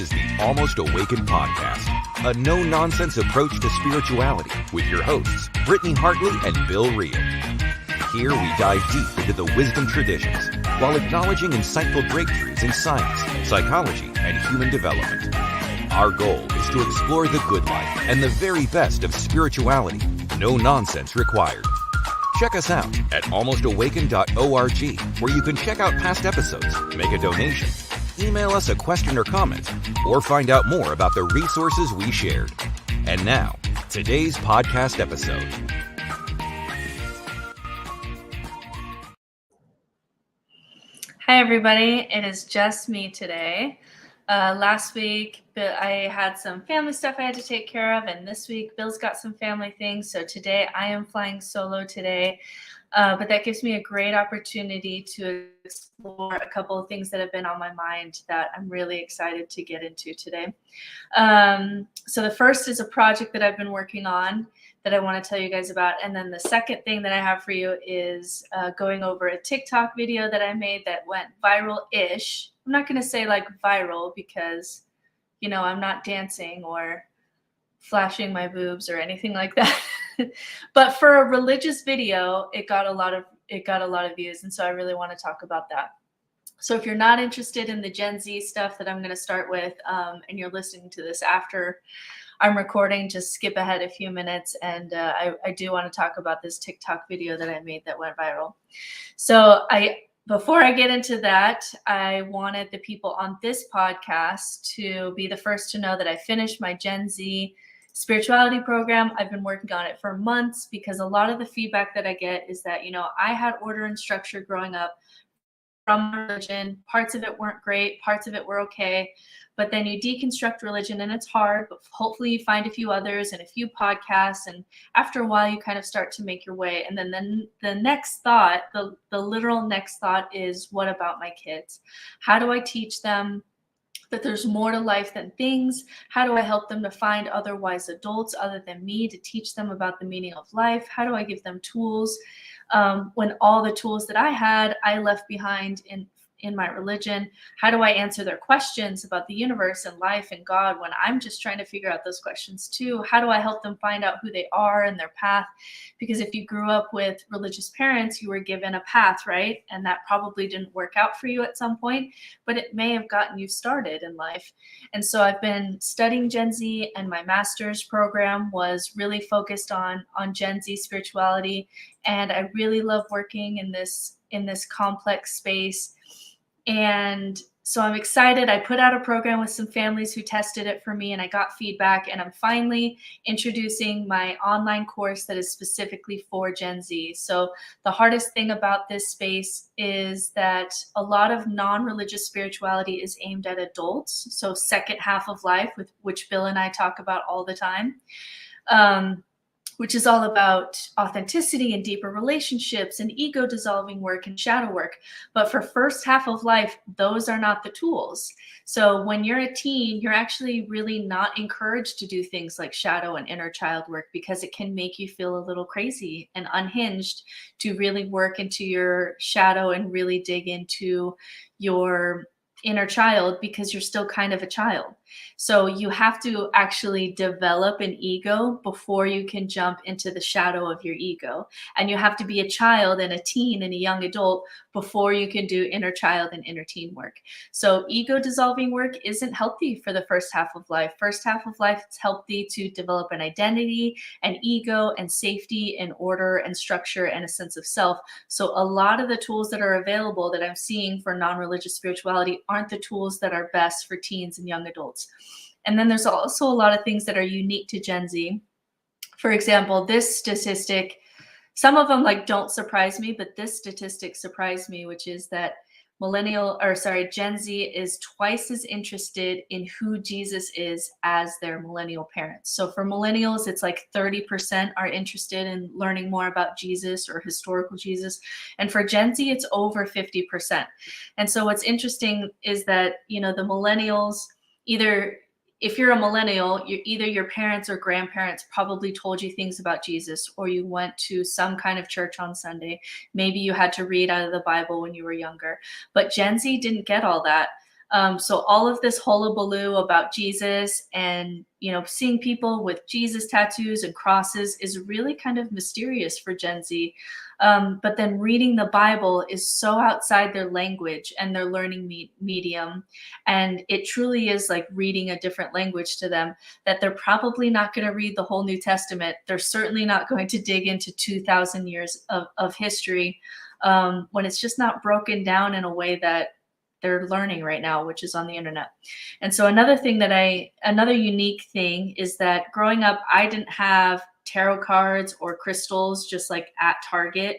is the Almost Awakened podcast, a no-nonsense approach to spirituality with your hosts, Brittany Hartley and Bill Reel. Here we dive deep into the wisdom traditions while acknowledging insightful breakthroughs in science, psychology, and human development. Our goal is to explore the good life and the very best of spirituality, no nonsense required. Check us out at almostawakened.org, where you can check out past episodes, make a donation, email us a question or comment, or find out more about the resources we shared. And now, today's podcast episode. Hi, everybody. It is just me today. Last week, I had some family stuff I had to take care of, and this week, Bill's got some family things. So today, I am flying solo today, but that gives me a great opportunity to explore a couple of things that have been on my mind that I'm really excited to get into today. So the first is a project that I've been working on that I want to tell you guys about. And then the second thing that I have for you is going over a TikTok video that I made that went viral-ish. I'm not going to say like viral because, you know, I'm not dancing or flashing my boobs or anything like that. But for a religious video, it got a lot of views. And so I really want to talk about that. So if you're not interested in the Gen Z stuff that I'm going to start with, and you're listening to this after I'm recording, just skip ahead a few minutes. And I do want to talk about this TikTok video that I made that went viral. So before I get into that, I wanted the people on this podcast to be the first to know that I finished my Gen Z spirituality program. I've been working on it for months because a lot of the feedback that I get is that, you know, I had order and structure growing up from religion. Parts of it weren't great, parts of it were okay. But then you deconstruct religion and it's hard, but hopefully you find a few others and a few podcasts. And after a while, you kind of start to make your way. And then the next thought, the literal next thought is, what about my kids? How do I teach them that there's more to life than things? How do I help them to find other wise adults other than me to teach them about the meaning of life? How do I give them tools when all the tools that I had, I left behind in my religion? How do I answer their questions about the universe and life and God when I'm just trying to figure out those questions too? How do I help them find out who they are and their path? Because if you grew up with religious parents, you were given a path, right? And that probably didn't work out for you at some point, but it may have gotten you started in life. And so I've been studying Gen Z, and my master's program was really focused on Gen Z spirituality. And I really love working in this complex space. And so I'm excited. I put out a program with some families who tested it for me, and I got feedback, and I'm finally introducing my online course that is specifically for Gen Z. So the hardest thing about this space is that a lot of non-religious spirituality is aimed at adults. So second half of life, with which Bill and I talk about all the time. Which is all about authenticity and deeper relationships and ego dissolving work and shadow work. But for first half of life, those are not the tools. So when you're a teen, you're actually really not encouraged to do things like shadow and inner child work, because it can make you feel a little crazy and unhinged to really work into your shadow and really dig into your inner child, because you're still kind of a child. So you have to actually develop an ego before you can jump into the shadow of your ego. And you have to be a child and a teen and a young adult before you can do inner child and inner teen work. So ego dissolving work isn't healthy for the first half of life. First half of life, it's healthy to develop an identity, an ego, and safety and order and structure and a sense of self. So a lot of the tools that are available that I'm seeing for non-religious spirituality aren't the tools that are best for teens and young adults. And then there's also a lot of things that are unique to Gen Z. For example, this statistic, some of them like don't surprise me, but this statistic surprised me, which is that Gen Z is twice as interested in who Jesus is as their millennial parents. So for millennials, it's like 30% are interested in learning more about Jesus or historical Jesus. And for Gen Z, it's over 50%. And so what's interesting is that, you know, the millennials, if you're a millennial, either your parents or grandparents probably told you things about Jesus, or you went to some kind of church on Sunday. Maybe you had to read out of the Bible when you were younger. But Gen Z didn't get all that. So all of this hullabaloo about Jesus and, seeing people with Jesus tattoos and crosses is really kind of mysterious for Gen Z. But then reading the Bible is so outside their language and their learning medium. And it truly is like reading a different language to them, that they're probably not going to read the whole New Testament. They're certainly not going to dig into 2,000 years of history when it's just not broken down in a way that they're learning right now, which is on the internet. And so another unique thing is that growing up, I didn't have tarot cards or crystals just like at Target.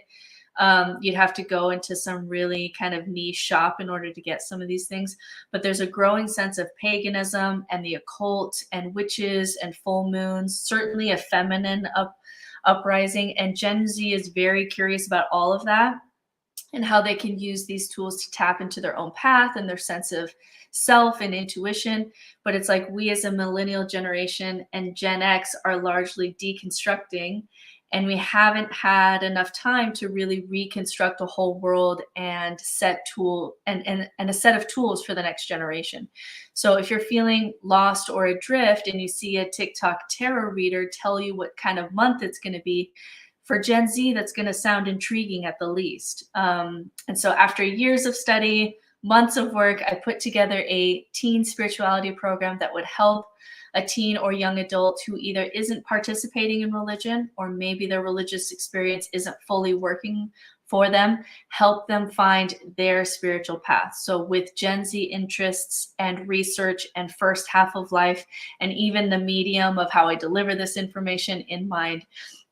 You'd have to go into some really kind of niche shop in order to get some of these things. But there's a growing sense of paganism and the occult and witches and full moons, certainly a feminine uprising. And Gen Z is very curious about all of that and how they can use these tools to tap into their own path and their sense of self and intuition. But it's like we as a millennial generation and Gen X are largely deconstructing, and we haven't had enough time to really reconstruct a whole world and set a set of tools for the next generation. So if you're feeling lost or adrift and you see a TikTok tarot reader tell you what kind of month it's going to be, for Gen Z, that's going to sound intriguing at the least. And so after years of study, months of work, I put together a teen spirituality program that would help a teen or young adult who either isn't participating in religion or maybe their religious experience isn't fully working for them, help them find their spiritual path. So with Gen Z interests and research and first half of life, and even the medium of how I deliver this information in mind.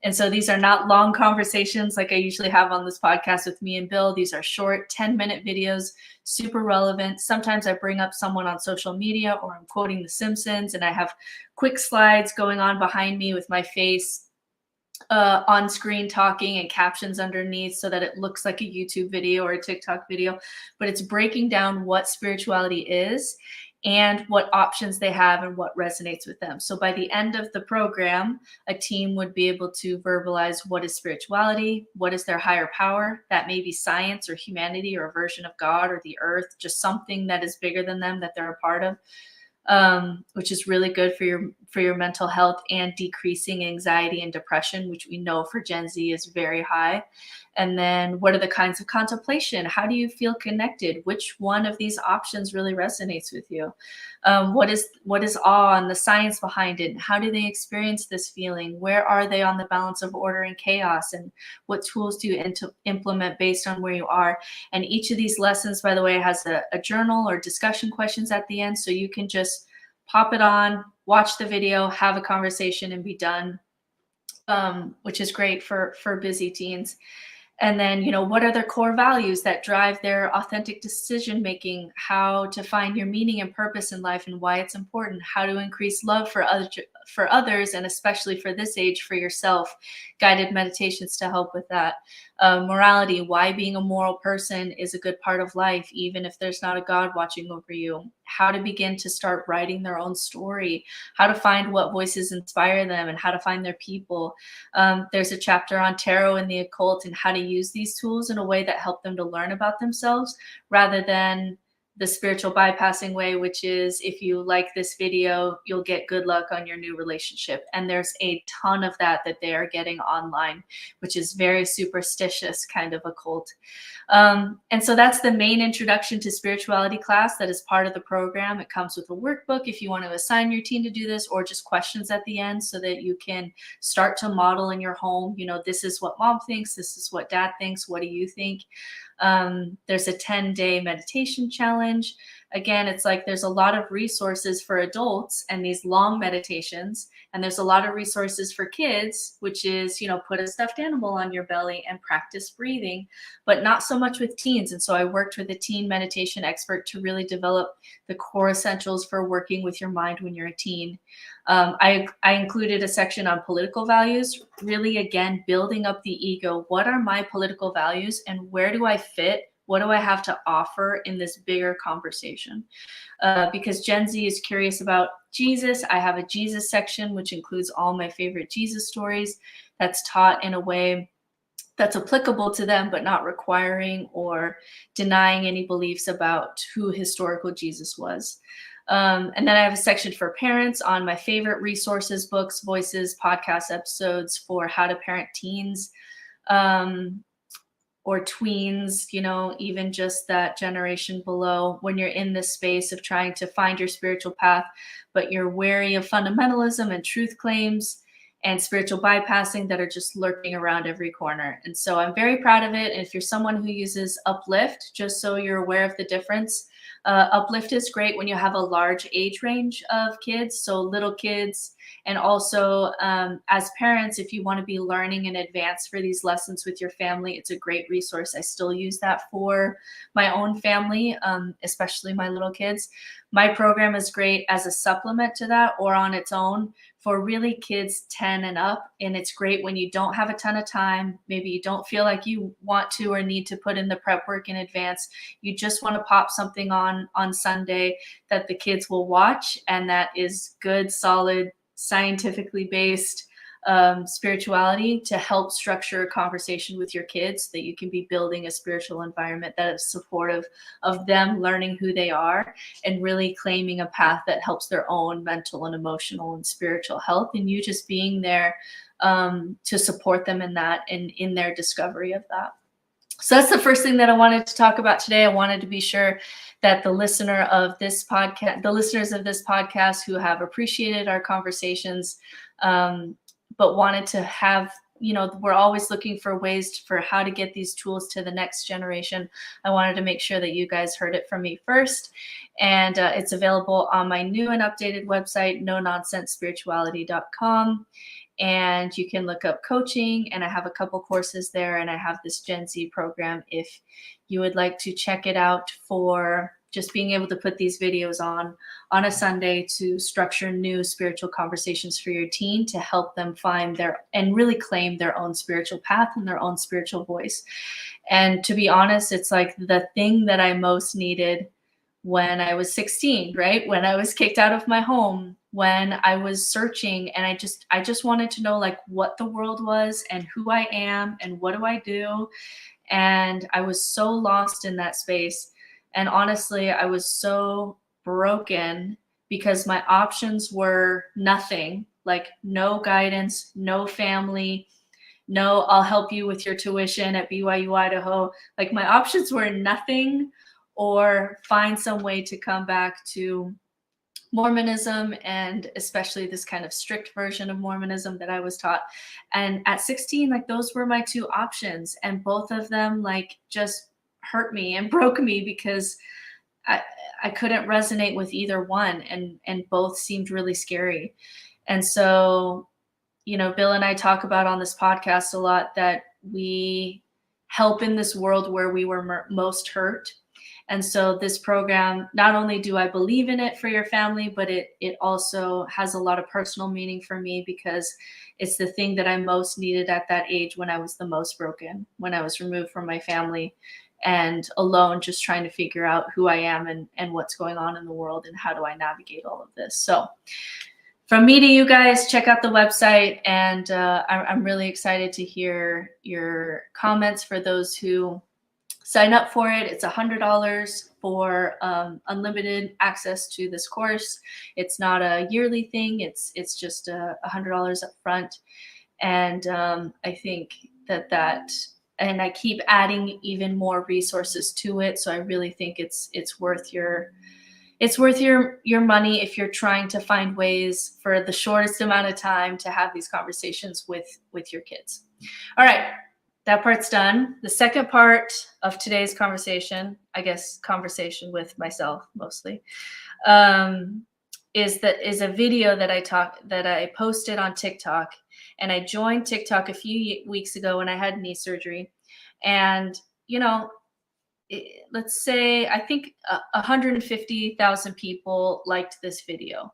And so these are not long conversations like I usually have on this podcast with me and Bill. These are short 10-minute videos, super relevant. Sometimes I bring up someone on social media or I'm quoting The Simpsons and I have quick slides going on behind me with my face on screen talking and captions underneath so that it looks like a YouTube video or a TikTok video. But it's breaking down what spirituality is and what options they have and what resonates with them. So by the end of the program, a team would be able to verbalize what is spirituality, what is their higher power. That may be science or humanity or a version of God or the earth, just something that is bigger than them that they're a part of. Which is really good for your mental health and decreasing anxiety and depression, which we know for Gen Z is very high. And then what are the kinds of contemplation? How do you feel connected? Which one of these options really resonates with you? What is awe and the science behind it? How do they experience this feeling? Where are they on the balance of order and chaos? And what tools do you implement based on where you are? And each of these lessons, by the way, has a journal or discussion questions at the end. So you can just pop it on, watch the video, have a conversation and be done, which is great for busy teens. And then, what are their core values that drive their authentic decision making, how to find your meaning and purpose in life and why it's important, how to increase love for others, and especially for this age, for yourself, guided meditations to help with that. Morality, why being a moral person is a good part of life, even if there's not a God watching over you. How to begin to start writing their own story, how to find what voices inspire them and how to find their people. There's a chapter on tarot and the occult and how to use these tools in a way that help them to learn about themselves rather than the spiritual bypassing way, which is if you like this video, you'll get good luck on your new relationship. And there's a ton of that they are getting online, which is very superstitious kind of occult. And so that's the main introduction to spirituality class that is part of the program. It comes with a workbook if you want to assign your teen to do this, or just questions at the end so that you can start to model in your home. This is what mom thinks, this is what dad thinks, what do you think? There's a 10-day meditation challenge. Again, it's like there's a lot of resources for adults and these long meditations, and there's a lot of resources for kids, which is, put a stuffed animal on your belly and practice breathing, but not so much with teens. And so I worked with a teen meditation expert to really develop the core essentials for working with your mind when you're a teen. I included a section on political values, really, again, building up the ego. What are my political values and where do I fit? What do I have to offer in this bigger conversation? Because Gen Z is curious about Jesus. I have a Jesus section, which includes all my favorite Jesus stories that's taught in a way that's applicable to them, but not requiring or denying any beliefs about who historical Jesus was. And then I have a section for parents on my favorite resources, books, voices, podcast episodes for how to parent teens or tweens, even just that generation below, when you're in this space of trying to find your spiritual path, but you're wary of fundamentalism and truth claims and spiritual bypassing that are just lurking around every corner. And so I'm very proud of it. And if you're someone who uses Uplift, just so you're aware of the difference, Uplift is great when you have a large age range of kids, so little kids. And also, as parents, if you want to be learning in advance for these lessons with your family, it's a great resource. I still use that for my own family, especially my little kids. My program is great as a supplement to that or on its own for really kids 10 and up. And it's great when you don't have a ton of time. Maybe you don't feel like you want to or need to put in the prep work in advance. You just want to pop something on Sunday that the kids will watch, and that is good, solid, scientifically based spirituality to help structure a conversation with your kids so that you can be building a spiritual environment that is supportive of them learning who they are and really claiming a path that helps their own mental and emotional and spiritual health, and you just being there to support them in that and in their discovery of that. So that's the first thing that I wanted to talk about today. I wanted to be sure that the listeners of this podcast who have appreciated our conversations, but wanted to have, we're always looking for ways for how to get these tools to the next generation. I wanted to make sure that you guys heard it from me first. And it's available on my new and updated website, nononsensespirituality.com. And you can look up coaching, and I have a couple courses there, and I have this Gen Z program if you would like to check it out for just being able to put these videos on a Sunday to structure new spiritual conversations for your teen to help them find and really claim their own spiritual path and their own spiritual voice. And to be honest, it's like the thing that I most needed when I was 16, right? When I was kicked out of my home, when I was searching, and I just wanted to know like what the world was and who I am and what do I do. And I was so lost in that space. And honestly, I was so broken because my options were nothing, like no guidance, no family, no, I'll help you with your tuition at BYU Idaho. Like my options were nothing, or find some way to come back to Mormonism, and especially this kind of strict version of Mormonism that I was taught. And at 16, like those were my two options, and both of them like just hurt me and broke me because I couldn't resonate with either one, and both seemed really scary. And so, Bill and I talk about on this podcast a lot that we help in this world where we were most hurt. And so this program, not only do I believe in it for your family, but it also has a lot of personal meaning for me because it's the thing that I most needed at that age when I was the most broken, when I was removed from my family and alone, just trying to figure out who I am and what's going on in the world and how do I navigate all of this. So from me to you guys, check out the website, and I'm really excited to hear your comments for those who sign up for it. It's $100 for unlimited access to this course. It's not a yearly thing. It's just $100 up front. And I think that and I keep adding even more resources to it. So I really think it's worth your money if you're trying to find ways for the shortest amount of time to have these conversations with your kids. All right. That part's done. The second part of today's conversation, I guess conversation with myself mostly, is a video that I posted on TikTok. And I joined TikTok a few weeks ago when I had knee surgery. And, let's say, I think 150,000 people liked this video.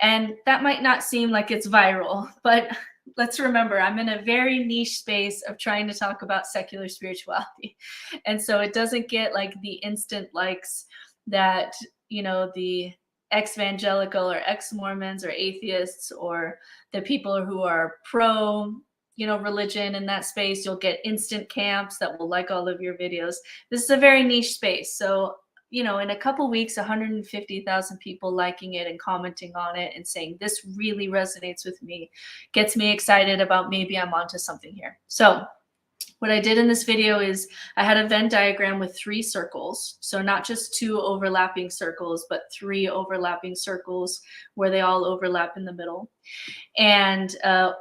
And that might not seem like it's viral, but let's remember, I'm in a very niche space of trying to talk about secular spirituality. And so it doesn't get like the instant likes that, the ex-evangelical or ex-Mormons or atheists or the people who are pro religion in that space. You'll get instant camps that will like all of your videos. This is a very niche space. So, in a couple weeks, 150,000 people liking it and commenting on it and saying, this really resonates with me, gets me excited about maybe I'm onto something here. So what I did in this video is I had a Venn diagram with 3 circles. So not just 2 overlapping circles, but 3 overlapping circles where they all overlap in the middle. And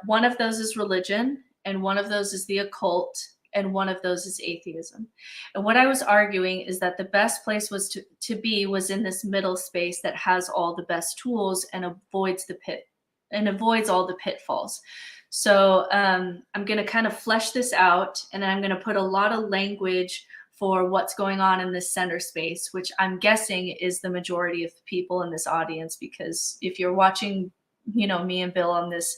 one of those is religion, and one of those is the occult, and one of those is atheism. And what I was arguing is that the best place was to be was in this middle space that has all the best tools and avoids the pit and avoids all the pitfalls. So I'm going to kind of flesh this out, and I'm going to put a lot of language for what's going on in this center space, which I'm guessing is the majority of people in this audience, because if you're watching, me and Bill on this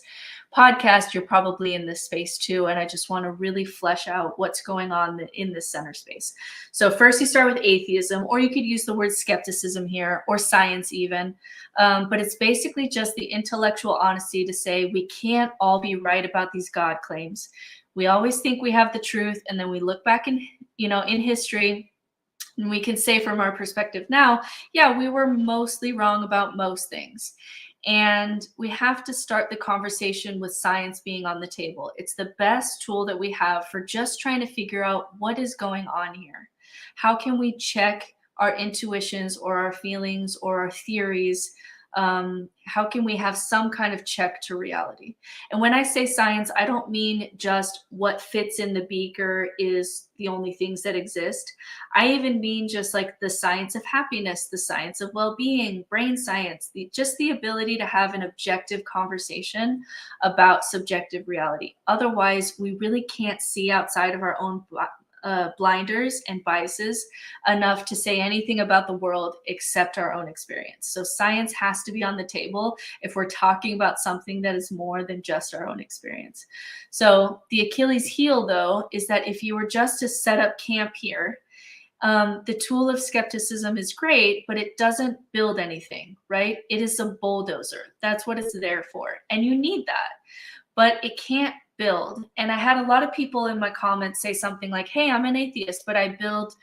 podcast, you're probably in this space too. And I just want to really flesh out what's going on in this center space. So first you start with atheism, or you could use the word skepticism here, or science even. But it's basically just the intellectual honesty to say we can't all be right about these God claims. We always think we have the truth, and then we look back in history, and we can say from our perspective now, yeah, we were mostly wrong about most things. And we have to start the conversation with science being on the table. It's the best tool that we have for just trying to figure out what is going on here. How can we check our intuitions or our feelings or our theories? How can we have some kind of check to reality? And when I say science, I don't mean just what fits in the beaker is the only things that exist. I even mean just like the science of happiness, the science of well-being, brain science, just the ability to have an objective conversation about subjective reality. Otherwise, we really can't see outside of our own blinders and biases enough to say anything about the world except our own experience. So science has to be on the table if we're talking about something that is more than just our own experience. So the Achilles heel, though, is that if you were just to set up camp here, the tool of skepticism is great, but it doesn't build anything, right? It is a bulldozer. That's what it's there for. And you need that, but it can't build. And I had a lot of people in my comments say something like, hey, I'm an atheist, but I build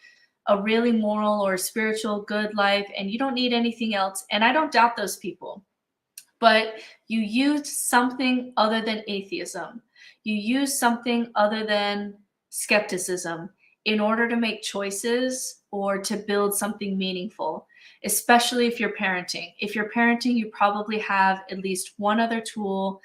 a really moral or spiritual good life, and you don't need anything else. And I don't doubt those people, but you use something other than atheism. You use something other than skepticism in order to make choices or to build something meaningful, especially if you're parenting. If you're parenting, you probably have at least one other tool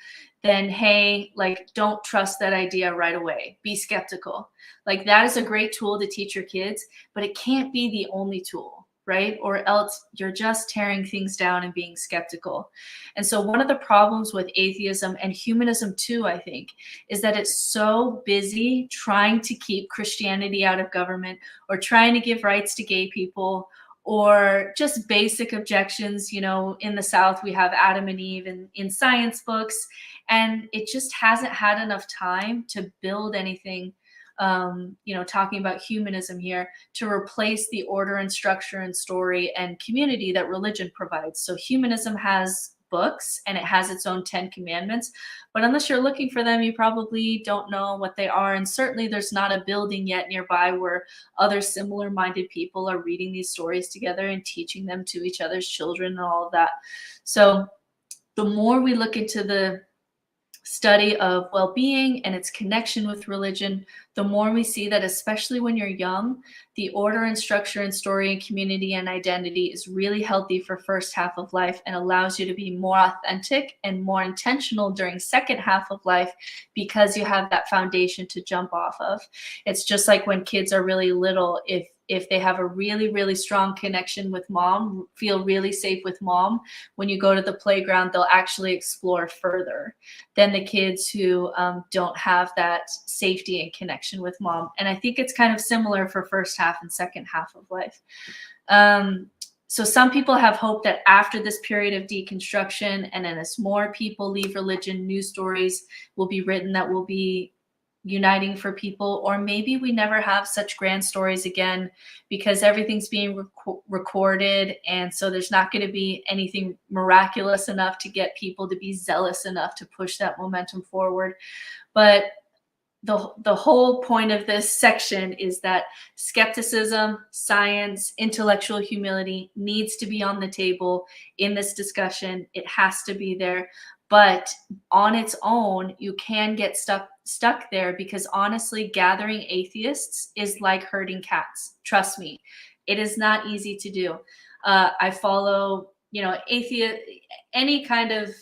than, hey, like, don't trust that idea right away. Be skeptical. Like, that is a great tool to teach your kids, but it can't be the only tool, right? Or else you're just tearing things down and being skeptical. And so one of the problems with atheism and humanism too, I think, is that it's so busy trying to keep Christianity out of government, or trying to give rights to gay people, or just basic objections. In the South, we have Adam and Eve in science books, and it just hasn't had enough time to build anything, talking about humanism here, to replace the order and structure and story and community that religion provides. So humanism has books and it has its own 10 commandments, but unless you're looking for them, you probably don't know what they are. And certainly there's not a building yet nearby where other similar minded people are reading these stories together and teaching them to each other's children and all of that. So the more we look into the study of well-being and its connection with religion, the more we see that, especially when you're young, the order and structure and story and community and identity is really healthy for first half of life and allows you to be more authentic and more intentional during second half of life, because you have that foundation to jump off of. It's just like when kids are really little, if they have a really, really strong connection with mom, feel really safe with mom, when you go to the playground, they'll actually explore further than the kids who don't have that safety and connection with mom. And I think it's kind of similar for first half and second half of life. So some people have hope that after this period of deconstruction, and then as more people leave religion, new stories will be written that will be uniting for people, or maybe we never have such grand stories again because everything's being recorded, and so there's not going to be anything miraculous enough to get people to be zealous enough to push that momentum forward. But the whole point of this section is that skepticism, science, intellectual humility needs to be on the table in this discussion. It has to be there. But on its own, you can get stuck there, because honestly, gathering atheists is like herding cats. Trust me, it is not easy to do. I follow, atheist, any kind of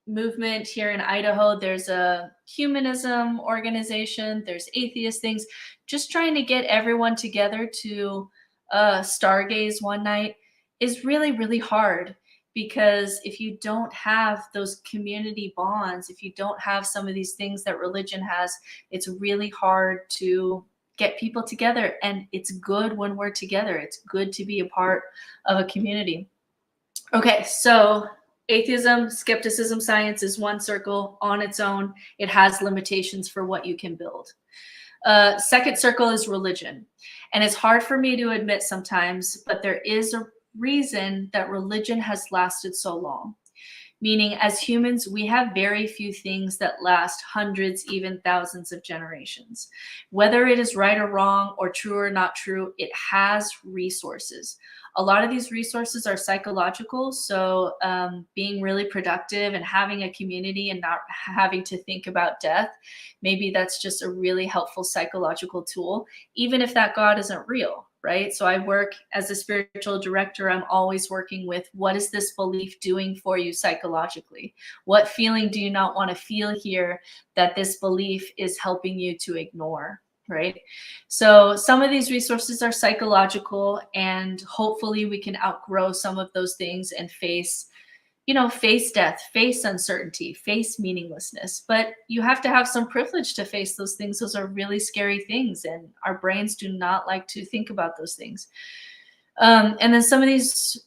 movement here in Idaho. There's a humanism organization, there's atheist things, just trying to get everyone together to stargaze one night is really, really hard, because if you don't have those community bonds, if you don't have some of these things that religion has, it's really hard to get people together. And it's good when we're together. It's good to be a part of a community. Okay, so atheism, skepticism, science is one circle on its own. It has limitations for what you can build. Second circle is religion. And it's hard for me to admit sometimes, but there is a reason that religion has lasted so long. Meaning, as humans, we have very few things that last hundreds, even thousands of generations. Whether it is right or wrong, or true or not true, it has resources. A lot of these resources are psychological. So being really productive and having a community and not having to think about death, maybe that's just a really helpful psychological tool, even if that God isn't real. Right? So I work as a spiritual director. I'm always working with, what is this belief doing for you psychologically? What feeling do you not want to feel here that this belief is helping you to ignore? Right? So some of these resources are psychological, and hopefully we can outgrow some of those things and face death, face uncertainty, face meaninglessness. But you have to have some privilege to face those things. Those are really scary things, and our brains do not like to think about those things. And then some of these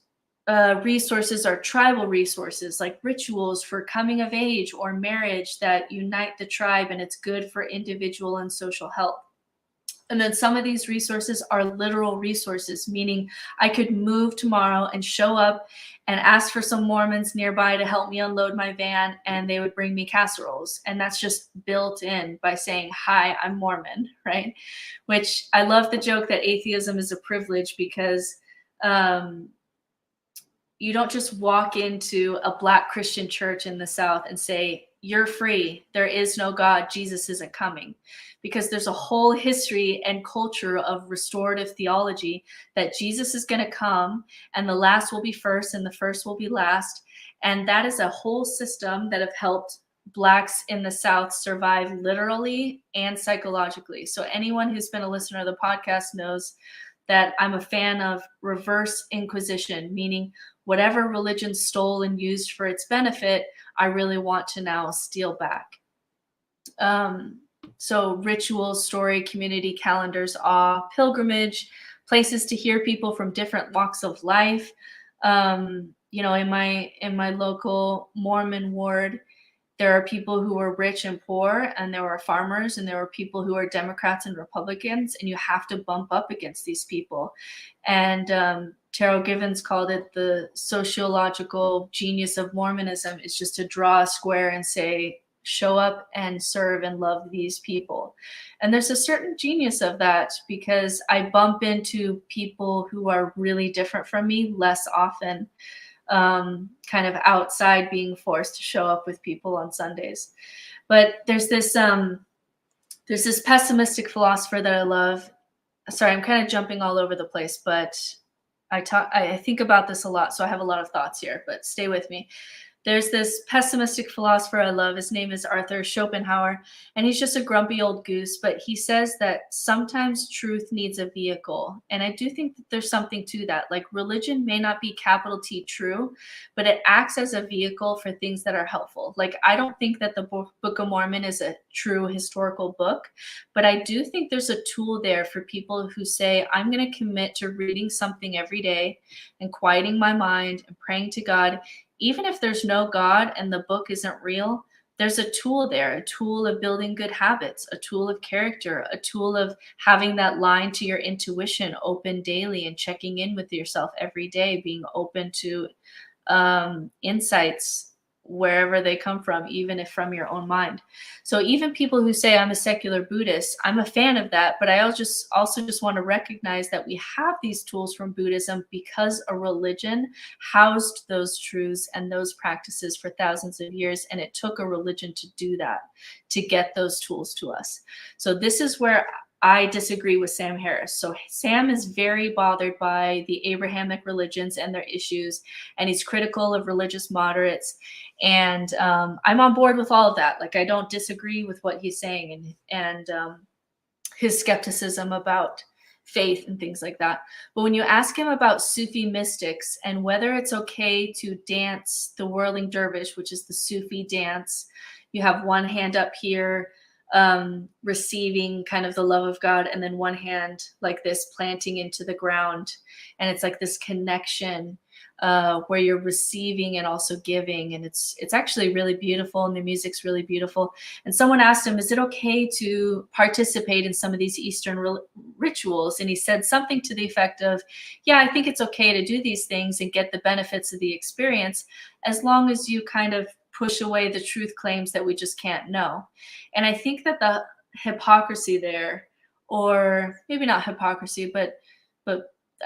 resources are tribal resources, like rituals for coming of age or marriage that unite the tribe, and it's good for individual and social health. And then some of these resources are literal resources, meaning I could move tomorrow and show up and ask for some Mormons nearby to help me unload my van, and they would bring me casseroles. And that's just built in by saying, hi, I'm Mormon, right? Which I love the joke that atheism is a privilege, because you don't just walk into a Black Christian church in the South and say, you're free, there is no God, Jesus isn't coming. Because there's a whole history and culture of restorative theology that Jesus is going to come, and the last will be first and the first will be last. And that is a whole system that have helped Blacks in the South survive literally and psychologically. So anyone who's been a listener of the podcast knows that I'm a fan of reverse inquisition, meaning whatever religion stole and used for its benefit, I really want to now steal back. So rituals, story, community, calendars, awe, pilgrimage, places to hear people from different walks of life. In my local Mormon ward, there are people who are rich and poor, and there are farmers, and there are people who are Democrats and Republicans, and you have to bump up against these people. And Terrell Givens called it the sociological genius of Mormonism. It's just to draw a square and say, show up and serve and love these people. And there's a certain genius of that, because I bump into people who are really different from me less often, kind of outside being forced to show up with people on Sundays. But there's this pessimistic philosopher that I love. Sorry, I'm kind of jumping all over the place, but I think about this a lot, so I have a lot of thoughts here, but stay with me. There's this pessimistic philosopher I love. His name is Arthur Schopenhauer, and he's just a grumpy old goose, but he says that sometimes truth needs a vehicle. And I do think that there's something to that. Like, religion may not be capital T true, but it acts as a vehicle for things that are helpful. Like, I don't think that the Book of Mormon is a true historical book, but I do think there's a tool there for people who say, I'm going to commit to reading something every day and quieting my mind and praying to God. Even if there's no God and the book isn't real, there's a tool there, a tool of building good habits, a tool of character, a tool of having that line to your intuition open daily and checking in with yourself every day, being open to insights wherever they come from, even if from your own mind. So even people who say I'm a secular Buddhist, I'm a fan of that, but I also just want to recognize that we have these tools from Buddhism because a religion housed those truths and those practices for thousands of years, and it took a religion to do that, to get those tools to us. So this is where I disagree with Sam Harris. So Sam is very bothered by the Abrahamic religions and their issues, and he's critical of religious moderates. And I'm on board with all of that. Like, I don't disagree with what he's saying and his skepticism about faith and things like that. But when you ask him about Sufi mystics and whether it's okay to dance the whirling dervish, which is the Sufi dance, you have one hand up here, receiving kind of the love of God, and then one hand like this planting into the ground, and it's like this connection where you're receiving and also giving, and it's actually really beautiful, and the music's really beautiful. And someone asked him, is it okay to participate in some of these Eastern rituals? And he said something to the effect of, yeah, I think it's okay to do these things and get the benefits of the experience, as long as you kind of push away the truth claims that we just can't know. And I think that the hypocrisy there, or maybe not hypocrisy, but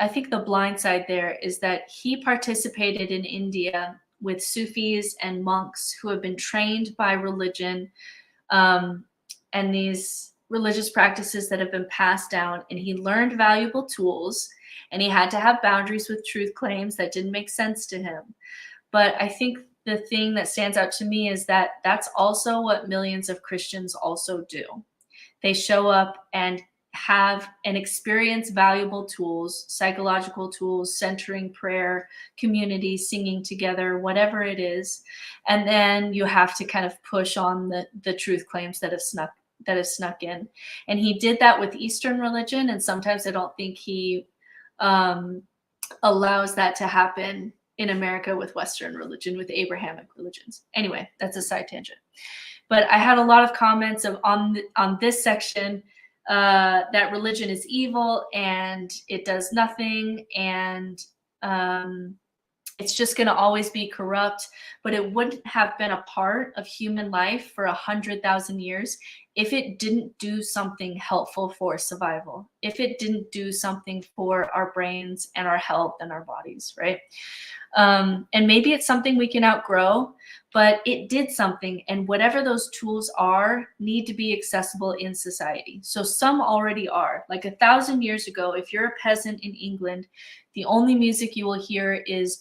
I think the blind side there is that he participated in India with Sufis and monks who have been trained by religion, and these religious practices that have been passed down, and he learned valuable tools, and he had to have boundaries with truth claims that didn't make sense to him. But I think the thing that stands out to me is that that's also what millions of Christians also do. They show up and have and experience valuable tools, psychological tools, centering prayer, community, singing together, whatever it is. And then you have to kind of push on the truth claims that have snuck in. And he did that with Eastern religion. And sometimes I don't think he allows that to happen in America with Western religion, with Abrahamic religions. Anyway, that's a side tangent. But I had a lot of comments on this section that religion is evil and it does nothing, and it's just going to always be corrupt. But it wouldn't have been a part of human life for 100,000 years if it didn't do something helpful for survival, if it didn't do something for our brains and our health and our bodies, right? And maybe it's something we can outgrow, but it did something, and whatever those tools are need to be accessible in society. So some already are. Like 1,000 years ago, if you're a peasant in England, the only music you will hear is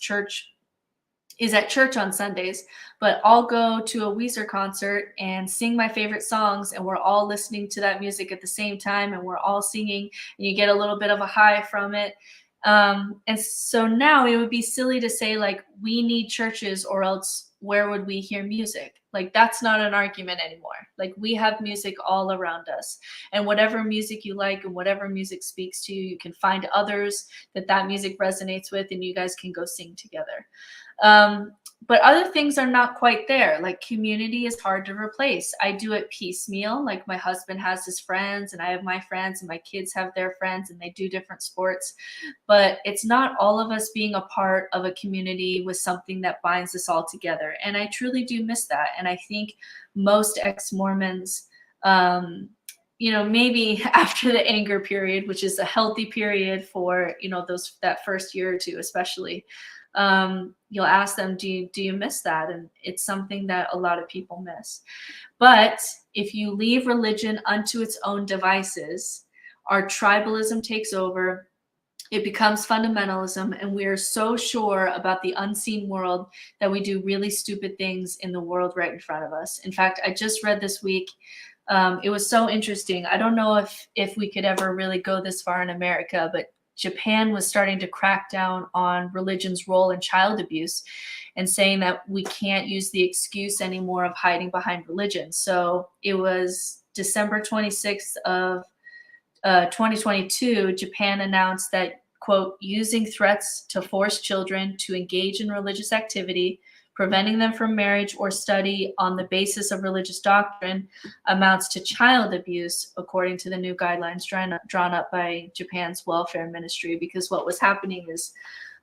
at church on Sundays, but I'll go to a Weezer concert and sing my favorite songs, and we're all listening to that music at the same time, and we're all singing, and you get a little bit of a high from it. And so now it would be silly to say, like, we need churches, or else where would we hear music? Like, that's not an argument anymore. Like, we have music all around us, and whatever music you like and whatever music speaks to you, you can find others that music resonates with, and you guys can go sing together. But other things are not quite there. Like, community is hard to replace. I do it piecemeal. Like, my husband has his friends, and I have my friends, and my kids have their friends, and they do different sports. But it's not all of us being a part of a community with something that binds us all together. And I truly do miss that. And I think most ex-Mormons, maybe after the anger period, which is a healthy period for, that first year or two, especially, you'll ask them, do you miss that? And it's something that a lot of people miss. But if you leave religion unto its own devices, our tribalism takes over, it becomes fundamentalism, and we are so sure about the unseen world that we do really stupid things in the world right in front of us. In fact, I just read this week, it was so interesting. I don't know if we could ever really go this far in America, but Japan was starting to crack down on religion's role in child abuse, and saying that we can't use the excuse anymore of hiding behind religion. So it was December 26th of 2022, Japan announced that, quote, using threats to force children to engage in religious activity, preventing them from marriage or study on the basis of religious doctrine, amounts to child abuse, according to the new guidelines drawn up by Japan's welfare ministry. Because what was happening is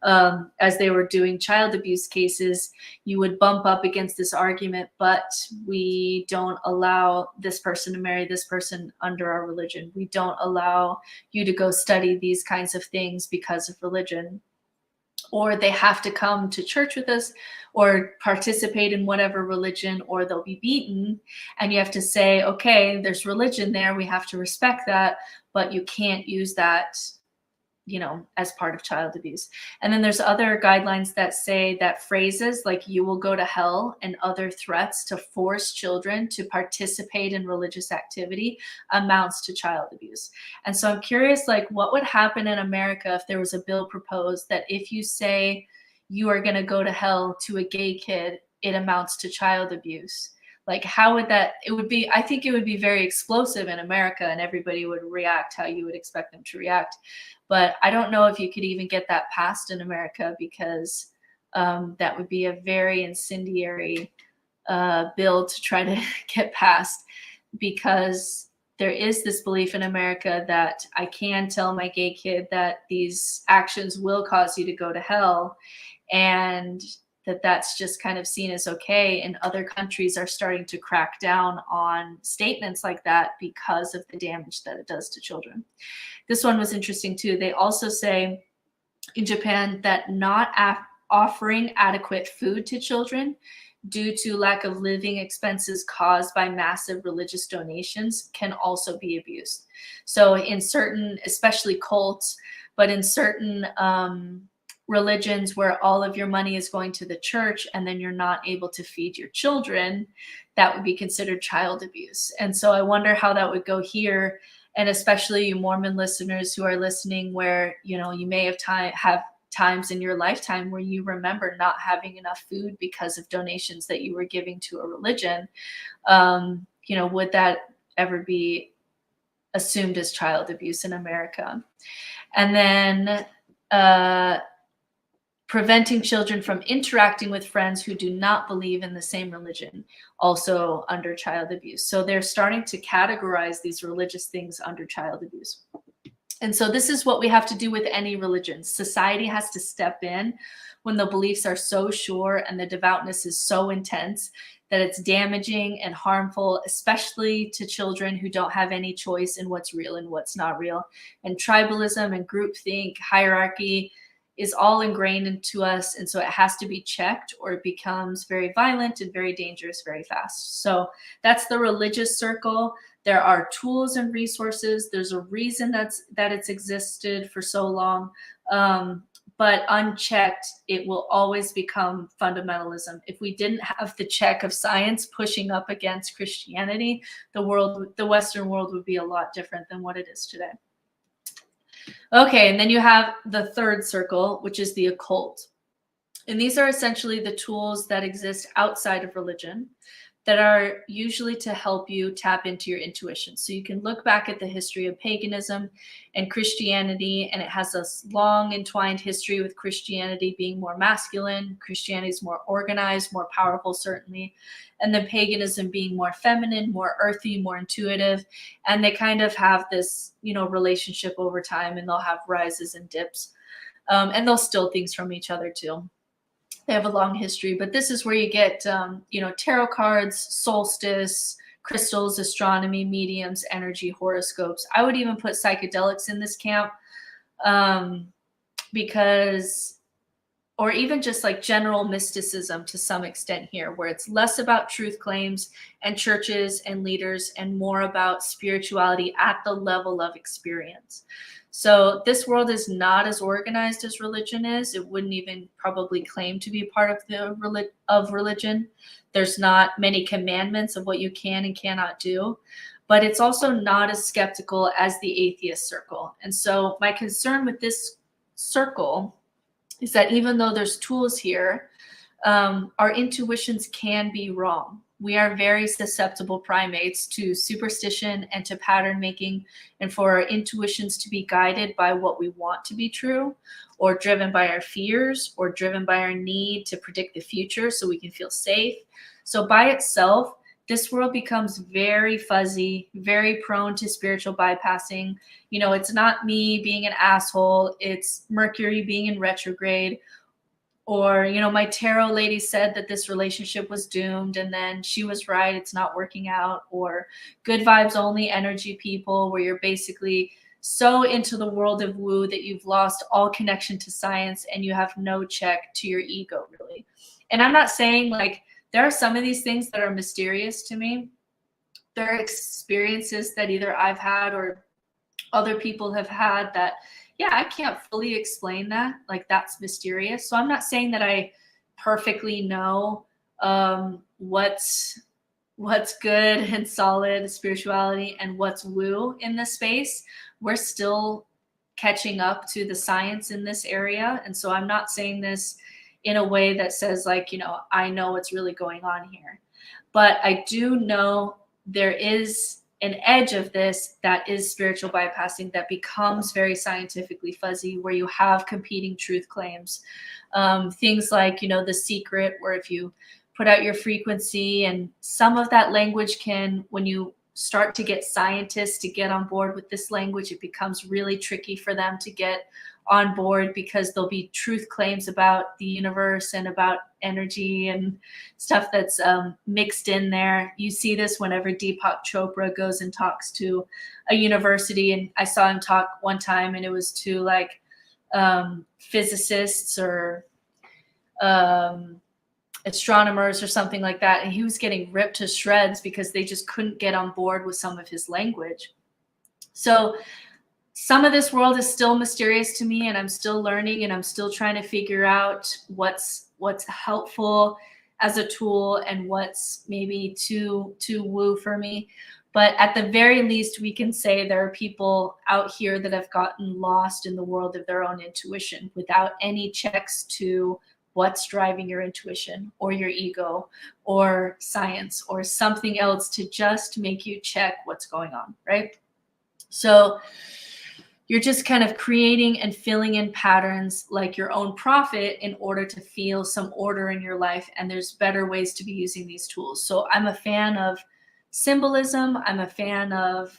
as they were doing child abuse cases, you would bump up against this argument, but we don't allow this person to marry this person under our religion. We don't allow you to go study these kinds of things because of religion. Or they have to come to church with us or participate in whatever religion, or they'll be beaten. And you have to say, okay, there's religion there. We have to respect that, but you can't use that, as part of child abuse. And then there's other guidelines that say that phrases like "you will go to hell" and other threats to force children to participate in religious activity amounts to child abuse. And so I'm curious, like, what would happen in America if there was a bill proposed that if you say you are going to go to hell to a gay kid, it amounts to child abuse? Like, how would that, I think it would be very explosive in America, and everybody would react how you would expect them to react. But I don't know if you could even get that passed in America, because that would be a very incendiary bill to try to get passed, because there is this belief in America that I can tell my gay kid that these actions will cause you to go to hell, and that's just kind of seen as okay. And other countries are starting to crack down on statements like that because of the damage that it does to children. This one was interesting too. They also say in Japan that not offering adequate food to children due to lack of living expenses caused by massive religious donations can also be abused. So in certain, especially cults, but in certain religions where all of your money is going to the church and then you're not able to feed your children, that would be considered child abuse. And so I wonder how that would go here, and especially you Mormon listeners who are listening, where you may have times in your lifetime where you remember not having enough food because of donations that you were giving to a religion. Would that ever be assumed as child abuse in America? And then preventing children from interacting with friends who do not believe in the same religion, also under child abuse. So they're starting to categorize these religious things under child abuse. And so this is what we have to do with any religion. Society has to step in when the beliefs are so sure and the devoutness is so intense that it's damaging and harmful, especially to children who don't have any choice in what's real and what's not real. And tribalism and groupthink, hierarchy, is all ingrained into us. And so it has to be checked, or it becomes very violent and very dangerous very fast. So that's the religious circle. There are tools and resources. There's a reason that it's existed for so long. But unchecked, it will always become fundamentalism. If we didn't have the check of science pushing up against Christianity, the Western world would be a lot different than what it is today. Okay, and then you have the third circle, which is the occult. And these are essentially the tools that exist outside of religion that are usually to help you tap into your intuition. So you can look back at the history of paganism and Christianity, and it has a long entwined history with Christianity being more masculine. Christianity is more organized, more powerful, certainly. And then paganism being more feminine, more earthy, more intuitive. And they kind of have this, relationship over time, and they'll have rises and dips. And they'll steal things from each other too. They have a long history, but this is where you get, tarot cards, solstice, crystals, astronomy, mediums, energy, horoscopes. I would even put psychedelics in this camp, or even just like general mysticism to some extent here, where it's less about truth claims and churches and leaders and more about spirituality at the level of experience. So this world is not as organized as religion is. It wouldn't even probably claim to be part of religion. There's not many commandments of what you can and cannot do, but it's also not as skeptical as the atheist circle. And so my concern with this circle is that even though there's tools here, our intuitions can be wrong. We are very susceptible primates to superstition and to pattern making, and for our intuitions to be guided by what we want to be true, or driven by our fears, or driven by our need to predict the future so we can feel safe. So by itself, this world becomes very fuzzy, very prone to spiritual bypassing. It's not me being an asshole, it's Mercury being in retrograde. Or, my tarot lady said that this relationship was doomed and then she was right, it's not working out. Or good vibes only energy people, where you're basically so into the world of woo that you've lost all connection to science and you have no check to your ego, really. And I'm not saying, like, there are some of these things that are mysterious to me. There are experiences that either I've had or other people have had that, yeah, I can't fully explain that. Like, that's mysterious. So I'm not saying that I perfectly know what's good and solid spirituality and what's woo in this space. We're still catching up to the science in this area. And so I'm not saying this in a way that says, like, I know what's really going on here. But I do know there is an edge of this that is spiritual bypassing that becomes very scientifically fuzzy, where you have competing truth claims. Things like, The Secret, where if you put out your frequency, and some of that language can, when you start to get scientists to get on board with this language, it becomes really tricky for them to get on board, because there'll be truth claims about the universe and about energy and stuff that's mixed in there. You see this whenever Deepak Chopra goes and talks to a university, and I saw him talk one time, and it was to like physicists or astronomers or something like that, and he was getting ripped to shreds because they just couldn't get on board with some of his language. So some of this world is still mysterious to me, and I'm still learning, and I'm still trying to figure out what's helpful as a tool and what's maybe too woo for me. But at the very least, we can say there are people out here that have gotten lost in the world of their own intuition without any checks to what's driving your intuition or your ego or science or something else to just make you check what's going on, right? So you're just kind of creating and filling in patterns like your own prophet in order to feel some order in your life. And there's better ways to be using these tools. So I'm a fan of symbolism. I'm a fan of,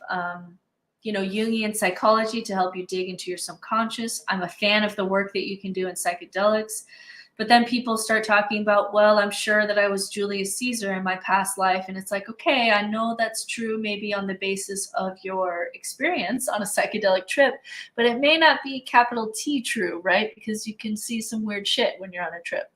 Jungian psychology to help you dig into your subconscious. I'm a fan of the work that you can do in psychedelics. But then people start talking about, well, I'm sure that I was Julius Caesar in my past life. And it's like, okay, I know that's true maybe on the basis of your experience on a psychedelic trip, but it may not be capital T true, right? Because you can see some weird shit when you're on a trip.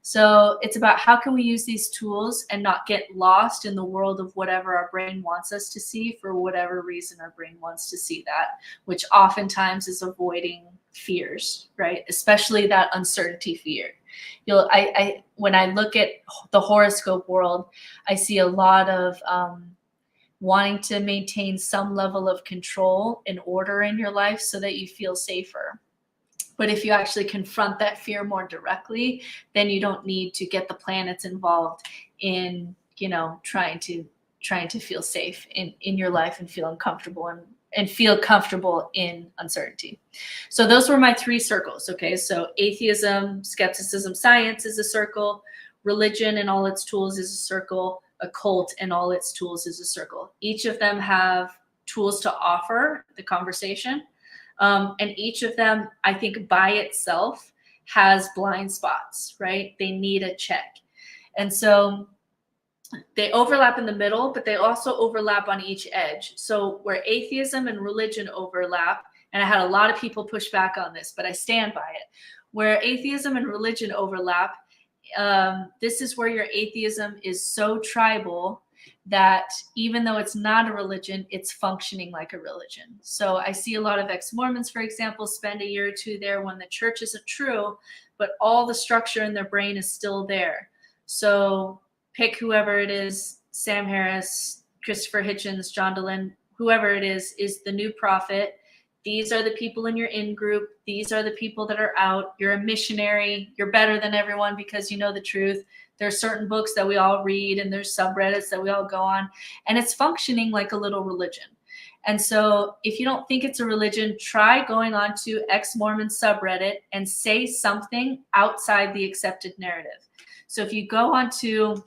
So it's about how can we use these tools and not get lost in the world of whatever our brain wants us to see for whatever reason our brain wants to see that, which oftentimes is avoiding fears, right? Especially that uncertainty fear. When I look at the horoscope world, I see a lot of wanting to maintain some level of control and order in your life so that you feel safer. But if you actually confront that fear more directly, then you don't need to get the planets involved in, trying to feel safe in your life and feel uncomfortable and feel comfortable in uncertainty. So those were my 3 circles. Okay. So atheism, skepticism, science is a circle. Religion and all its tools is a circle. Occult and all its tools is a circle. Each of them have tools to offer the conversation. And each of them, I think by itself has blind spots, right? They need a check. And so they overlap in the middle, but they also overlap on each edge. So where atheism and religion overlap, and I had a lot of people push back on this, but I stand by it. Where atheism and religion overlap, this is where your atheism is so tribal that even though it's not a religion, it's functioning like a religion. So I see a lot of ex-Mormons, for example, spend a year or 2 there when the church isn't true, but all the structure in their brain is still there. So pick whoever it is, Sam Harris, Christopher Hitchens, John Dehlin, whoever it is the new prophet. These are the people in your in-group. These are the people that are out. You're a missionary. You're better than everyone because you know the truth. There are certain books that we all read, and there's subreddits that we all go on, and it's functioning like a little religion. And so if you don't think it's a religion, try going on to ex-Mormon subreddit and say something outside the accepted narrative. So if you go on to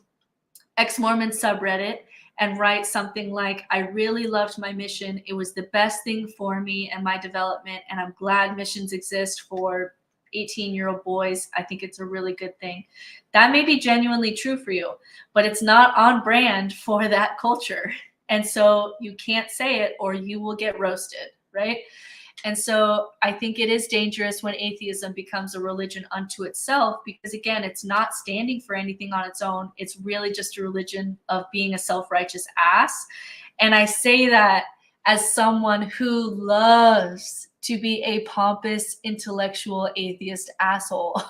ex-Mormon subreddit and write something like, I really loved my mission. It was the best thing for me and my development, and I'm glad missions exist for 18-year-old boys. I think it's a really good thing. That may be genuinely true for you, but it's not on brand for that culture. And so you can't say it or you will get roasted, right? And so I think it is dangerous when atheism becomes a religion unto itself, because again, it's not standing for anything on its own. It's really just a religion of being a self-righteous ass. And I say that as someone who loves to be a pompous, intellectual, atheist asshole.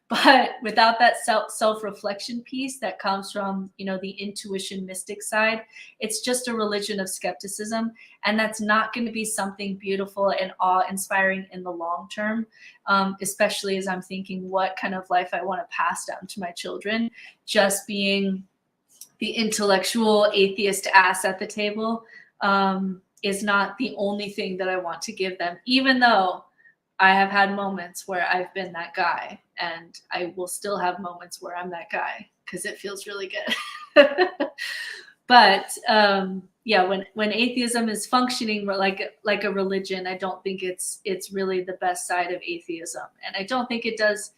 But without that self-reflection piece that comes from, the intuition mystic side, it's just a religion of skepticism. And that's not going to be something beautiful and awe-inspiring in the long term, especially as I'm thinking what kind of life I want to pass down to my children. Just being the intellectual atheist ass at the table is not the only thing that I want to give them, even though I have had moments where I've been that guy, and I will still have moments where I'm that guy because it feels really good. But when atheism is functioning like a religion, I don't think it's really the best side of atheism, and I don't think it does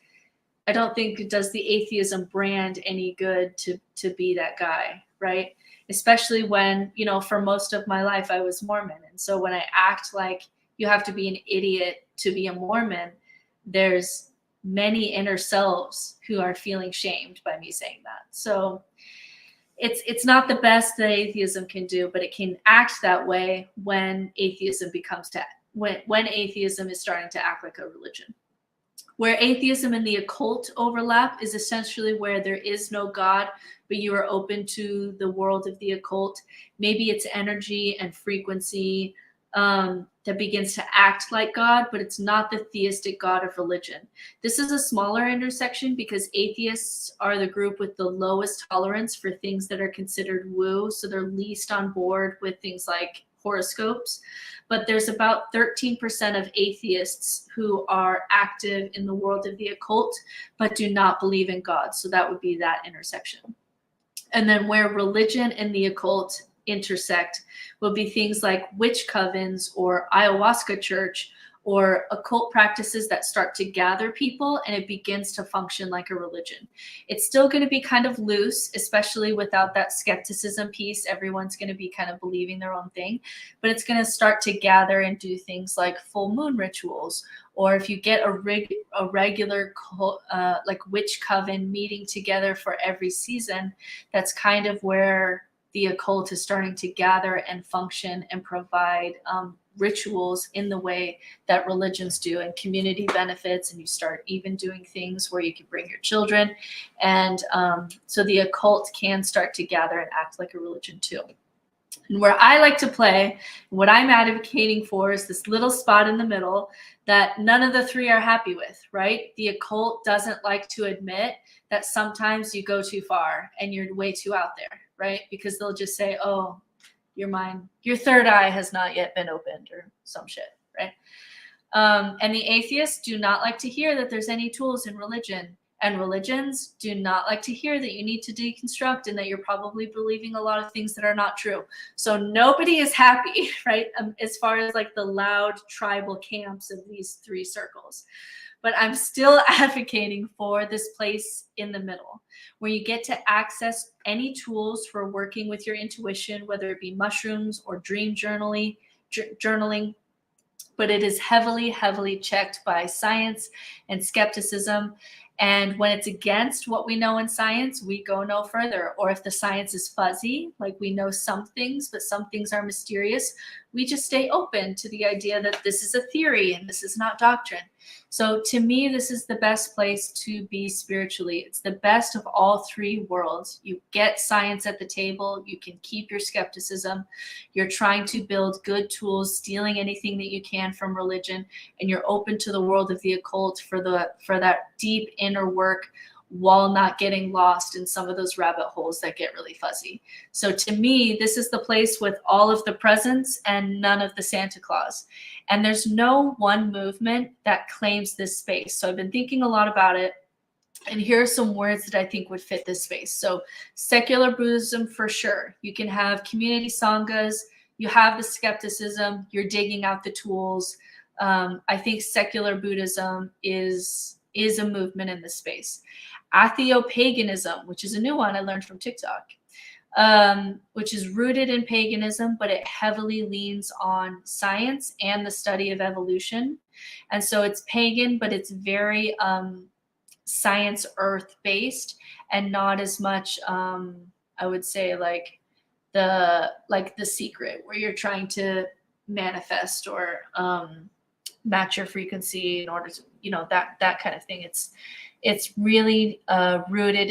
the atheism brand any good to be that guy, right? Especially when, for most of my life I was Mormon, and so when I act like you have to be an idiot to be a Mormon, there's many inner selves who are feeling shamed by me saying that. So it's not the best that atheism can do, but it can act that way when atheism when atheism is starting to act like a religion. Where atheism and the occult overlap is essentially where there is no God, but you are open to the world of the occult. Maybe it's energy and frequency that begins to act like God, but it's not the theistic God of religion. This is a smaller intersection because atheists are the group with the lowest tolerance for things that are considered woo, so they're least on board with things like horoscopes. But there's about 13% of atheists who are active in the world of the occult, but do not believe in God. So that would be that intersection. And then where religion and the occult intersect will be things like witch covens or ayahuasca church or occult practices that start to gather people, and it begins to function like a religion. It's still going to be kind of loose, especially without that skepticism piece. Everyone's going to be kind of believing their own thing, but it's going to start to gather and do things like full moon rituals, or if you get a regular like witch coven meeting together for every season, that's kind of where the occult is starting to gather and function and provide rituals in the way that religions do, and community benefits, and you start even doing things where you can bring your children, and so the occult can start to gather and act like a religion too. And where I like to play, what I'm advocating for, is this little spot in the middle that none of the three are happy with, right? The occult doesn't like to admit that sometimes you go too far and you're way too out there, right? Because they'll just say, oh, your third eye has not yet been opened, or some shit, right? And the atheists do not like to hear that there's any tools in religion, and religions do not like to hear that you need to deconstruct and that you're probably believing a lot of things that are not true. So nobody is happy, right? As far as like the loud tribal camps of these three circles. But I'm still advocating for this place in the middle where you get to access any tools for working with your intuition, whether it be mushrooms or dream journaling, but it is heavily, heavily checked by science and skepticism. And when it's against what we know in science, we go no further. Or if the science is fuzzy, like we know some things, but some things are mysterious, we just stay open to the idea that this is a theory and this is not doctrine. So to me, this is the best place to be spiritually. It's the best of all three worlds. You get science at the table. You can keep your skepticism. You're trying to build good tools, stealing anything that you can from religion, and you're open to the world of the occult for that deep inner work, while not getting lost in some of those rabbit holes that get really fuzzy. So to me, this is the place with all of the presents and none of the Santa Claus. And there's no one movement that claims this space. So I've been thinking a lot about it. And here are some words that I think would fit this space. So secular Buddhism, for sure. You can have community sanghas, you have the skepticism, you're digging out the tools. I think secular Buddhism is a movement in this space. Atheopaganism, which is a new one I learned from TikTok, which is rooted in paganism, but it heavily leans on science and the study of evolution. And so it's pagan, but it's very science earth based, and not as much I would say like the Secret, where you're trying to manifest or match your frequency in order to, that kind of thing. It's really rooted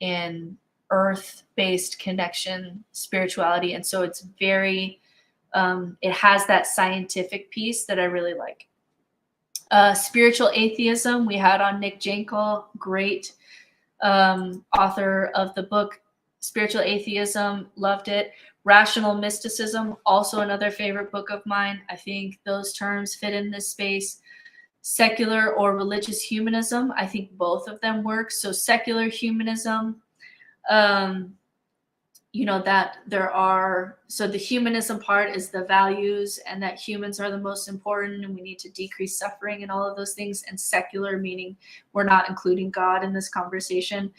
in earth based connection, spirituality, and so it's very it has that scientific piece that I really like. Spiritual atheism, we had on Nick Jankel, great author of the book Spiritual Atheism, loved it. Rational mysticism, also another favorite book of mine. I think those terms fit in this space. Secular or religious humanism, I think both of them work. So secular humanism, that there are, so the humanism part is the values and that humans are the most important and we need to decrease suffering and all of those things. And secular meaning we're not including God in this conversation.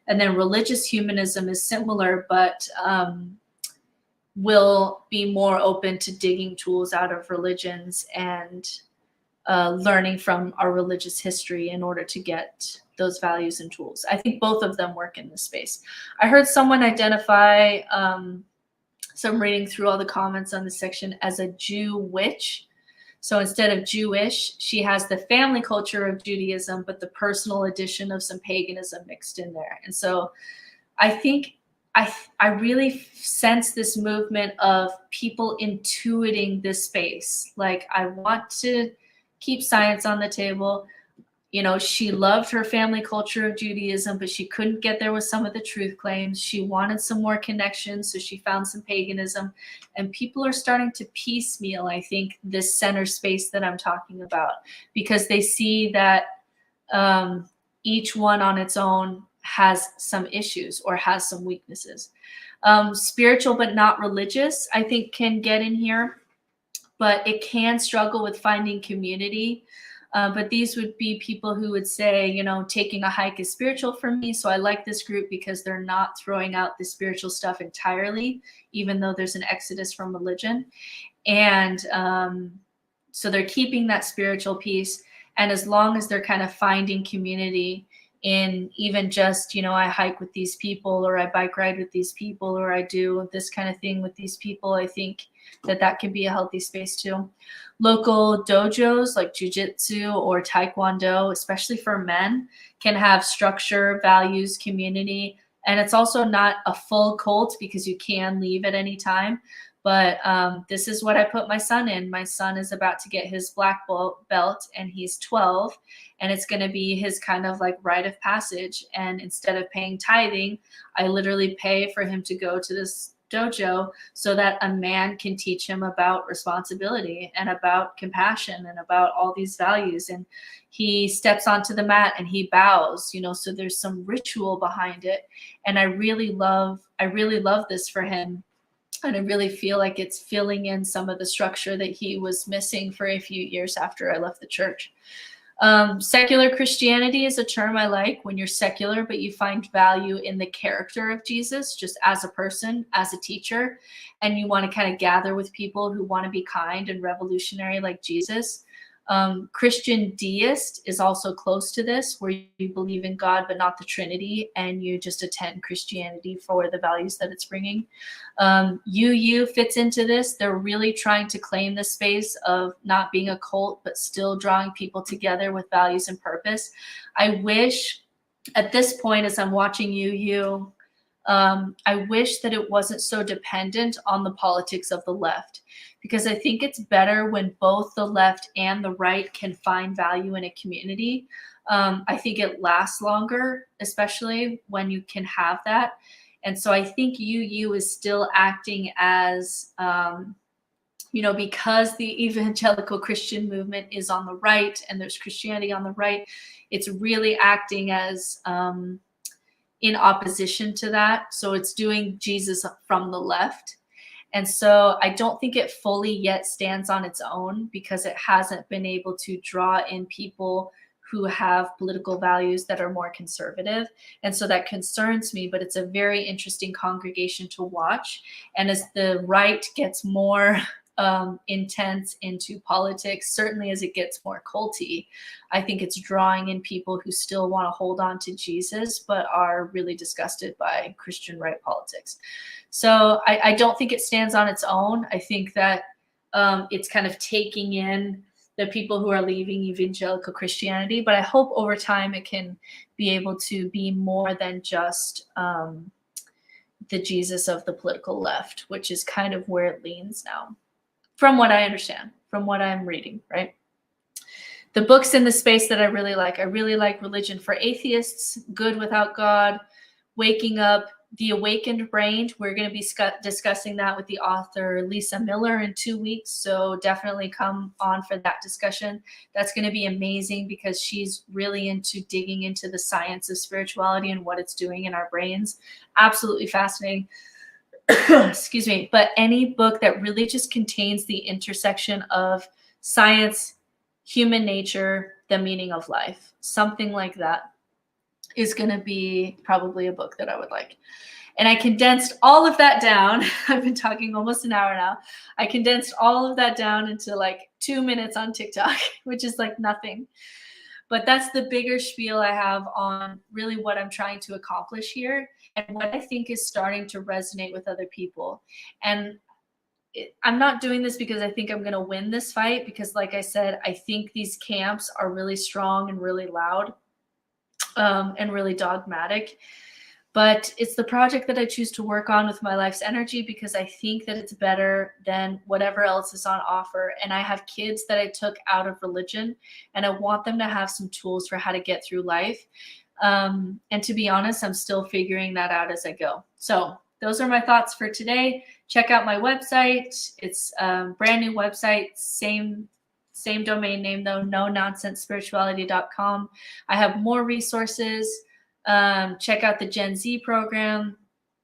And then religious humanism is similar, but will be more open to digging tools out of religions and learning from our religious history in order to get those values and tools. I think both of them work in this space. I heard someone identify, so I'm reading through all the comments on this section, as a Jew witch. So instead of Jewish, she has the family culture of Judaism, but the personal addition of some paganism mixed in there. And so I think I really sense this movement of people intuiting this space. Like, I want to keep science on the table. She loved her family culture of Judaism, but she couldn't get there with some of the truth claims. She wanted some more connections, so she found some paganism. And people are starting to piecemeal, I think, this center space that I'm talking about, because they see that each one on its own has some issues or has some weaknesses. Spiritual but not religious, I think, can get in here, but it can struggle with finding community. But these would be people who would say, taking a hike is spiritual for me. So I like this group because they're not throwing out the spiritual stuff entirely, even though there's an exodus from religion. And so they're keeping that spiritual piece. And as long as they're kind of finding community in even just, I hike with these people, or I bike ride with these people, or I do this kind of thing with these people, I think that can be a healthy space too. Local dojos like jujitsu or taekwondo, especially for men, can have structure, values, community. And it's also not a full cult because you can leave at any time. But this is what I put my son in. My son is about to get his black belt and he's 12. And it's going to be his kind of like rite of passage. And instead of paying tithing, I literally pay for him to go to this dojo so that a man can teach him about responsibility and about compassion and about all these values. And he steps onto the mat and he bows, so there's some ritual behind it. And I really love this for him. And I really feel like it's filling in some of the structure that he was missing for a few years after I left the church. Secular Christianity is a term I like, when you're secular, but you find value in the character of Jesus, just as a person, as a teacher, and you want to kind of gather with people who want to be kind and revolutionary like Jesus. Christian deist is also close to this, where you believe in God but not the Trinity, and you just attend Christianity for the values that it's bringing. UU fits into this. They're really trying to claim the space of not being a cult but still drawing people together with values and purpose. I wish at this point, as I'm watching UU, I wish that it wasn't so dependent on the politics of the left, because I think it's better when both the left and the right can find value in a community. I think it lasts longer, especially when you can have that. And so I think UU is still acting as because the evangelical Christian movement is on the right and there's Christianity on the right, it's really acting as in opposition to that. So it's doing Jesus from the left. And so I don't think it fully yet stands on its own because it hasn't been able to draw in people who have political values that are more conservative. And so that concerns me, but it's a very interesting congregation to watch. And as the right gets more intense into politics, certainly as it gets more culty, I think it's drawing in people who still want to hold on to Jesus, but are really disgusted by Christian right politics. So I don't think it stands on its own. I think that it's kind of taking in the people who are leaving evangelical Christianity, but I hope over time it can be able to be more than just the Jesus of the political left, which is kind of where it leans now, from what I understand, from what I'm reading, right? The books in the space that I really like Religion for Atheists, Good Without God, Waking Up, The Awakened Brain. We're going to be discussing that with the author Lisa Miller in 2 weeks. So definitely come on for that discussion. That's going to be amazing because she's really into digging into the science of spirituality and what it's doing in our brains. Absolutely fascinating. Excuse me. But any book that really just contains the intersection of science, human nature, the meaning of life, something like that, is going to be probably a book that I would like. And I condensed all of that down. I've been talking almost an hour now. I condensed all of that down into like 2 minutes on TikTok, which is like nothing. But that's the bigger spiel I have on really what I'm trying to accomplish here and what I think is starting to resonate with other people. And I'm not doing this because I think I'm going to win this fight, because like I said, I think these camps are really strong and really loud. And really dogmatic, but it's the project that I choose to work on with my life's energy because I think that it's better than whatever else is on offer. And I have kids that I took out of religion, and I want them to have some tools for how to get through life. And to be honest, I'm still figuring that out as I go. So those are my thoughts for today. Check out my website. It's a brand new website, same domain name though, nononsensespirituality.com. I have more resources. Check out the Gen Z program.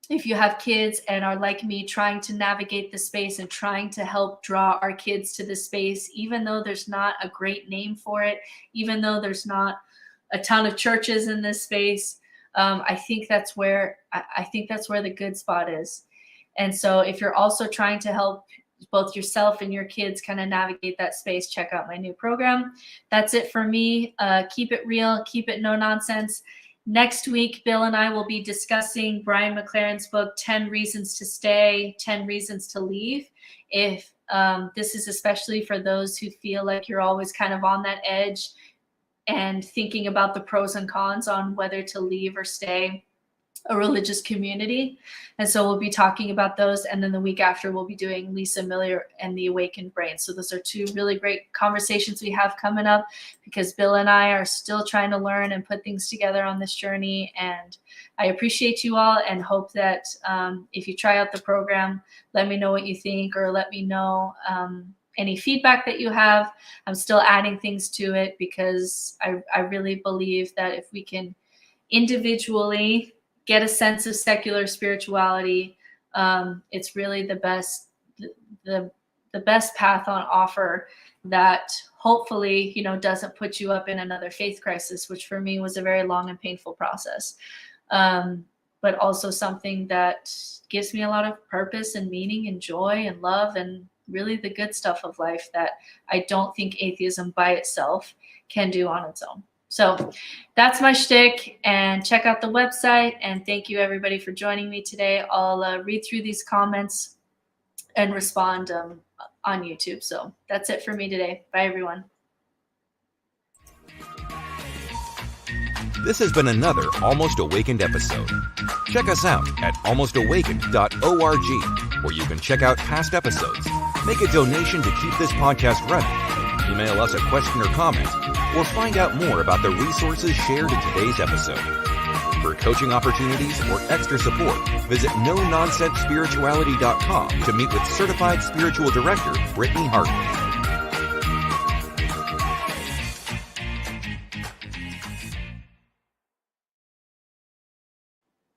If you have kids and are like me, trying to navigate the space and trying to help draw our kids to the space, even though there's not a great name for it, even though there's not a ton of churches in this space, I think that's where the good spot is. And so if you're also trying to help both yourself and your kids kind of navigate that space, check out my new program. That's it for me. Keep it real, keep it no nonsense. Next week, Bill and I will be discussing Brian McLaren's book, 10 Reasons to Stay, 10 Reasons to Leave. If this is especially for those who feel like you're always kind of on that edge and thinking about the pros and cons on whether to leave or stay a religious community. And so we'll be talking about those. And then the week after, we'll be doing Lisa Miller and The Awakened Brain. So those are two really great conversations we have coming up, because Bill and I are still trying to learn and put things together on this journey. And I appreciate you all and hope that if you try out the program, let me know what you think, or let me know any feedback that you have. I'm still adding things to it because I really believe that if we can individually get a sense of secular spirituality, it's really the best path on offer that hopefully, doesn't put you up in another faith crisis, which for me was a very long and painful process. But also something that gives me a lot of purpose and meaning and joy and love and really the good stuff of life that I don't think atheism by itself can do on its own. So that's my shtick, and check out the website. And thank you everybody for joining me today. I'll read through these comments and respond on YouTube. So that's it for me today. Bye everyone. This has been another Almost Awakened episode. Check us out at almostawakened.org, where you can check out past episodes, make a donation to keep this podcast running, email us a question or comment, or find out more about the resources shared in today's episode. For coaching opportunities or extra support, visit NoNonsenseSpirituality.com to meet with Certified Spiritual Director Brittany Hartley.